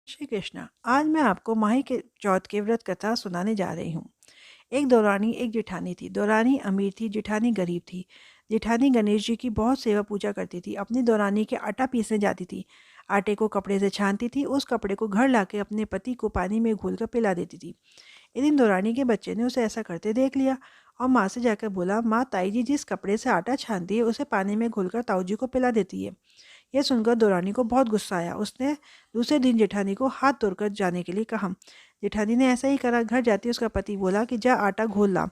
श्री कृष्णा। आज मैं आपको माही के चौथ की व्रत कथा सुनाने जा रही हूँ। एक दौरानी एक जेठानी थी। दौरानी अमीर थी, जेठानी गरीब थी। जेठानी गणेश जी की बहुत सेवा पूजा करती थी। अपनी दौरानी के आटा पीसने जाती थी। आटे को कपड़े से छानती थी। उस कपड़े को घर लाके अपने पति को पानी में घोल कर पिला देती थी। एक दिन दौरानी के बच्चे ने उसे ऐसा करते देख लिया और माँ से जाकर बोला, माँ, ताई जी जिस कपड़े से आटा छानती है उसे पानी में घोलकर ताऊ जी को पिला देती है। यह सुनकर दौरानी को बहुत गुस्सा आया। उसने दूसरे दिन जेठानी को हाथ धोकर जाने के लिए कहा। जेठानी ने ऐसा ही करा। घर जाती उसका पति बोला कि जा आटा घोल ला।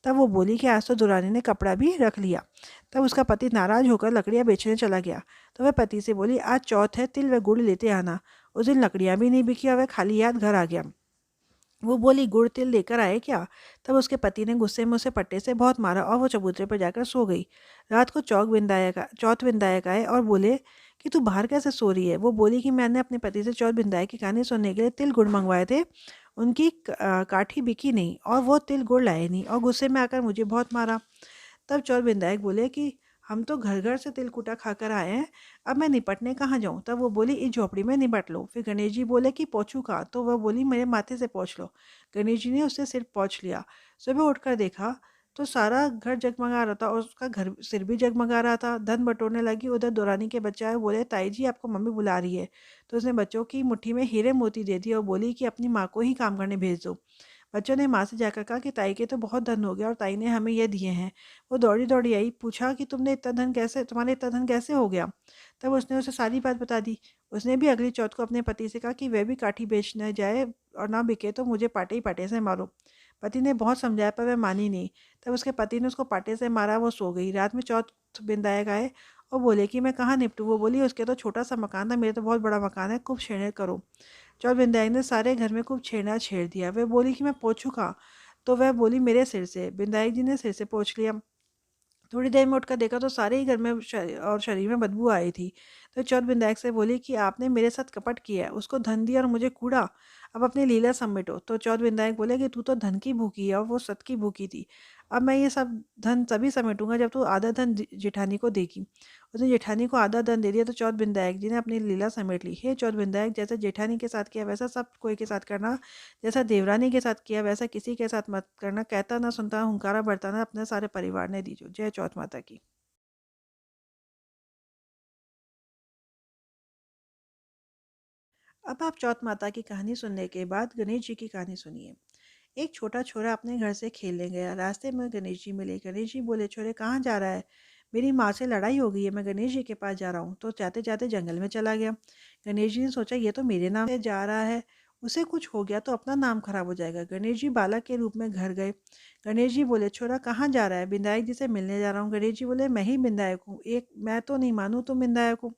तब वो बोली कि आज तो दौरानी ने कपड़ा भी रख लिया। तब उसका पति नाराज होकर लकड़ियाँ बेचने चला गया। तो वह पति से बोली, आज चौथ है, तिल व गुड़ लेते आना। उस दिन लकड़ियाँ भी नहीं बिकी और वह खाली हाथ घर आ गया। वो बोली, गुड़ तिल लेकर आए क्या? तब उसके पति ने गुस्से में उसे पट्टे से बहुत मारा और वो चबूतरे पर जाकर सो गई। रात को चौथ विंदायक आए और बोले कि तू बाहर कैसे सो रही है? वो बोली कि मैंने अपने पति से चौथ विंदायक की कहानी सुनने के लिए तिल गुड़ मंगवाए थे। उनकी काठी बिकी नहीं और वो तिल गुड़ लाए नहीं और गुस्से में आकर मुझे बहुत मारा। तब चौथ विधायक बोले कि हम तो घर घर से तिलकुटा खाकर आए हैं, अब मैं निपटने कहाँ जाऊँ? तब वो बोली, इस झोपड़ी में निपट लो। फिर गणेश जी बोले कि पोंछू कहाँ? तो वह बोली, मेरे माथे से पोंछ लो। गणेश जी ने उससे सिर पोंछ लिया। सुबह उठकर देखा तो सारा घर जगमगा रहा था और उसका घर सिर भी जगमगा रहा था। धन बटोरने लगी। उधर दौरानी के बच्चे आए, बोले, ताई जी आपको मम्मी बुला रही है। तो उसने बच्चों की मुट्ठी में हीरे मोती दे दिए और बोली कि अपनी माँ को ही काम करने भेज दो। बच्चों ने माँ से जाकर कहा कि ताई के तो बहुत धन हो गया और ताई ने हमें ये दिए हैं। वो दौड़ी दौड़ी आई, पूछा कि तुम्हारे इतना धन कैसे हो गया? तब उसने उसे सारी बात बता दी। उसने भी अगली चौथ को अपने पति से कहा कि वह भी काठी बेचने जाए और ना बिके तो मुझे पाटे ही पाटे से मारो। पति ने बहुत समझाया पर वह मानी नहीं। तब उसके पति ने उसको पाटे से मारा। वो सो गई। रात में चौथ बिंदायक आए और बोले कि मैं कहाँ निपटूँ? वो बोली, उसके तो छोटा सा मकान था, मेरे तो बहुत बड़ा मकान है, खूब छेड़े करो। चौथ बिंदाई ने सारे घर में खूब छेड़ना छेड़ दिया। वह बोली कि मैं पोंछू कहाँ? तो वह बोली, मेरे सिर से। बिंदाई जी ने सिर से पोंछ लिया। थोड़ी देर में उठकर देखा तो सारे ही घर में और शरीर में बदबू आई थी। तो चौथ बिंदायक से बोली कि आपने मेरे साथ कपट किया है, उसको धन दिया और मुझे कूड़ा। अब अपनी लीला समेटो। तो चौथ बिंदायक बोले कि तू तो धन की भूखी है और वो सत की भूखी थी। अब मैं ये सब धन तभी समेटूंगा जब तू आधा धन जेठानी को देगी। उसने जेठानी को आधा धन दे दिया। तो चौथ बिंदायक जी ने अपनी लीला समेट ली। हे चौथ बिंदायक, जैसे जेठानी के साथ किया वैसा सब कोई के साथ करना। जैसा देवरानी के साथ किया वैसा किसी के साथ मत करना। कहता ना सुनता, हुंकारा बरताना अपने सारे परिवार ने दीजो। जय चौथ माता की। अब आप चौथ माता की कहानी सुनने के बाद गणेश जी की कहानी सुनिए। एक छोटा छोरा अपने घर से खेलने गया। रास्ते में गणेश जी मिले। गणेश जी बोले, छोरे कहाँ जा रहा है? मेरी माँ से लड़ाई हो गई है, मैं गणेश जी के पास जा रहा हूँ। तो जाते जाते जंगल में चला गया। गणेश जी ने सोचा, ये तो मेरे नाम से जा रहा है, उसे कुछ हो गया तो अपना नाम खराब हो जाएगा। गणेश जी बालक के रूप में घर गए। गणेश जी बोले, छोरा कहाँ जा रहा है? बिंदायक जी से मिलने जा रहा हूँ। गणेश जी बोले, मैं ही बिंदायक हूँ, एक मैं तो नहीं मानूँ तुम बिंदायक हो।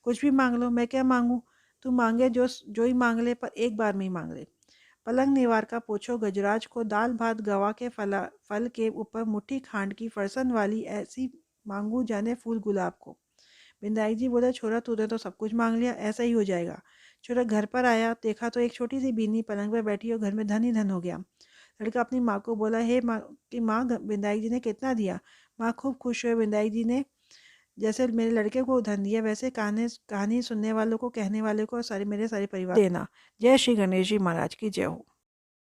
कुछ भी मांग लो। मैं क्या मांगू? तू मांगे जो जो ही मांग ले, पर एक बार में ही मांग ले। पलंग निवार का पूछो गजराज को, दाल भात गवा के फल के ऊपर मुट्ठी खांड की फरसन वाली ऐसी मांगू जाने फूल गुलाब को। बिंदाई जी बोले, छोरा तूने तो सब कुछ मांग लिया, ऐसा ही हो जाएगा। छोरा घर पर आया, देखा तो एक छोटी सी बीनी पलंग पर बैठी और घर में धन ही धन हो गया। लड़का अपनी माँ को बोला, हे माँ कि माँ, बिंदाई जी ने कितना दिया? माँ खूब खुश हुए। बिंदाई जी ने जैसे मेरे लड़के को धन दिया वैसे कहानी कहानी सुनने वालों को, कहने वाले को और सारे मेरे सारे परिवार देना। जय श्री गणेश जी महाराज की जय हो।